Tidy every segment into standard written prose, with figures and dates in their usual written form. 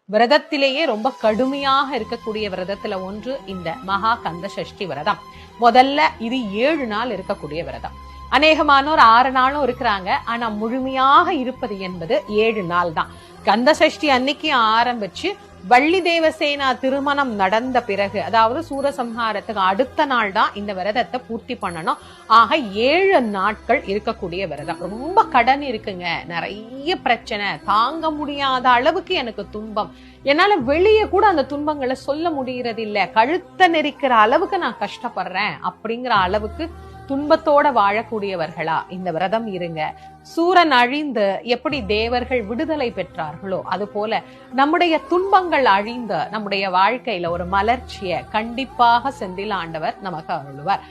விரதத்திலேயே ரொம்ப கடுமையாக இருக்கக்கூடிய விரதத்துல ஒன்று இந்த மகா கந்த சஷ்டி விரதம். முதல்ல இது 7 நாள் இருக்கக்கூடிய விரதம். அநேகமானோர் 6 நாளும் இருக்கிறாங்க. ஆனா முழுமையாக இருப்பது என்பது 7 நாள் தான். கந்த சஷ்டி அன்னைக்கு ஆரம்பிச்சு வள்ளி தேவசேனா திருமணம் நடந்த பிறகு, அதாவது சூரசம்ஹாரத்துக்கு அடுத்த நாள் தான் இந்த விரதத்தை பூர்த்தி பண்ணணும். ஆக 7 நாட்கள் இருக்கக்கூடிய விரதம். ரொம்ப கடன் இருக்குங்க, நிறைய பிரச்சனை, தாங்க முடியாத அளவுக்கு எனக்கு துன்பம், என்னால வெளியே கூட அந்த துன்பங்களை சொல்ல முடியறது இல்ல, கழுத்தை நெரிக்கிற அளவுக்கு நான் கஷ்டப்படுறேன் அப்படிங்கிற அளவுக்கு துன்பத்தோட வாழக்கூடியவர்களா இந்த விரதம் இருங்க. சூரன் அழிந்து எப்படி தேவர்கள் விடுதலை பெற்றார்களோ அது போல நம்முடைய துன்பங்கள் அழிந்து நம்முடைய வாழ்க்கையில ஒரு மலர்ச்சியை கண்டிப்பாக செந்தில் ஆண்டவர் நமக்கு அருள்வார்.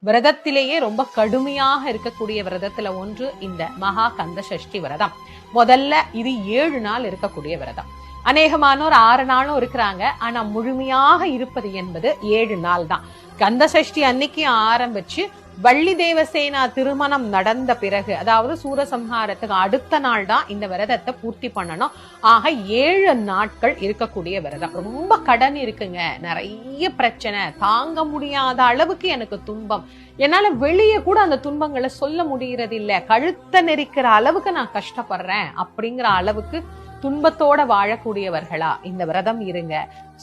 விரதத்திலேயே ரொம்ப கடுமையாக இருக்கக்கூடிய விரதத்துல ஒன்று இந்த மகா கந்த சஷ்டி விரதம். முதல்ல இது 7 நாள் இருக்கக்கூடிய விரதம். அநேகமானோர் 6 நாளும் இருக்கிறாங்க. ஆனா முழுமையாக இருப்பது என்பது 7 நாள் தான். கந்த சஷ்டி அன்னைக்கு ஆரம்பிச்சு வள்ளி தேவசேனா திருமணம் நடந்த பிறகு, அதாவது சூரசம்ஹாரத்துக்கு அடுத்த நாள் தான் இந்த விரதத்தை பூர்த்தி பண்ணணும். ஆக 7 நாட்கள் இருக்கக்கூடிய விரதம். ரொம்ப கடன் இருக்குங்க, நிறைய பிரச்சனை, தாங்க முடியாத அளவுக்கு எனக்கு துன்பம், என்னால வெளியே கூட அந்த துன்பங்களை சொல்ல முடியறது இல்ல, கழுத்தை நெரிக்கிற அளவுக்கு நான் கஷ்டப்படுறேன் அப்படிங்கிற அளவுக்கு துன்பத்தோட வாழக்கூடியவர்களா இந்த விரதம் இருங்க.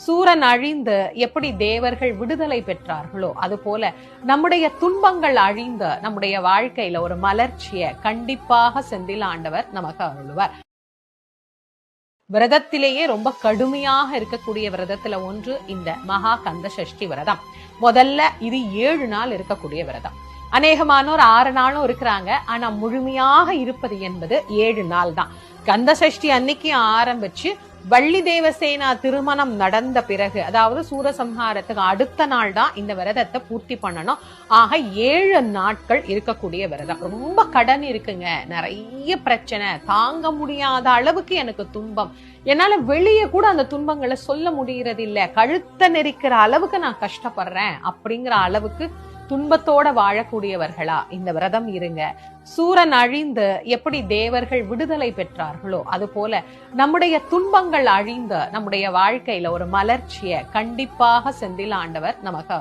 சூரன் அழிந்து எப்படி தேவர்கள் விடுதலை பெற்றார்களோ அது போல நம்முடைய துன்பங்கள் அழிந்து நம்முடைய வாழ்க்கையில ஒரு மலர்ச்சியை கண்டிப்பாக செந்தில் ஆண்டவர் நமக்கு அருள்வார். விரதத்திலேயே ரொம்ப கடுமையாக இருக்கக்கூடிய விரதத்துல ஒன்று இந்த மகா கந்த சஷ்டி விரதம். முதல்ல இது 7 நாள் இருக்கக்கூடிய விரதம். அநேகமானோர் 6 நாளும் இருக்கிறாங்க. ஆனா முழுமையாக இருப்பது என்பது 7 நாள் தான். கந்த சஷ்டி அன்னைக்கு ஆரம்பிச்சு வள்ளி தேவசேனா திருமணம் நடந்த பிறகு, அதாவது சூரசம்ஹாரத்துக்கு அடுத்த நாள் தான் இந்த விரதத்தை பூர்த்தி பண்ணணும். ஆக 7 நாட்கள் இருக்கக்கூடிய விரதம். ரொம்ப கடன் இருக்குங்க, நிறைய பிரச்சனை, தாங்க முடியாத அளவுக்கு எனக்கு துன்பம், என்னால வெளியே கூட அந்த துன்பங்களை சொல்ல முடியறது இல்ல, கழுத்தை நெரிக்கிற அளவுக்கு நான் கஷ்டப்படுறேன் அப்படிங்கிற அளவுக்கு துன்பத்தோட வாழக்கூடியவர்களா இந்த விரதம் இருங்க. சூரன் அழிந்து எப்படி தேவர்கள் விடுதலை பெற்றார்களோ அது போல நம்முடைய துன்பங்கள் அழிந்து நம்முடைய வாழ்க்கையில ஒரு மலர்ச்சியை கண்டிப்பாக செந்தில் ஆண்டவர் நமக்கு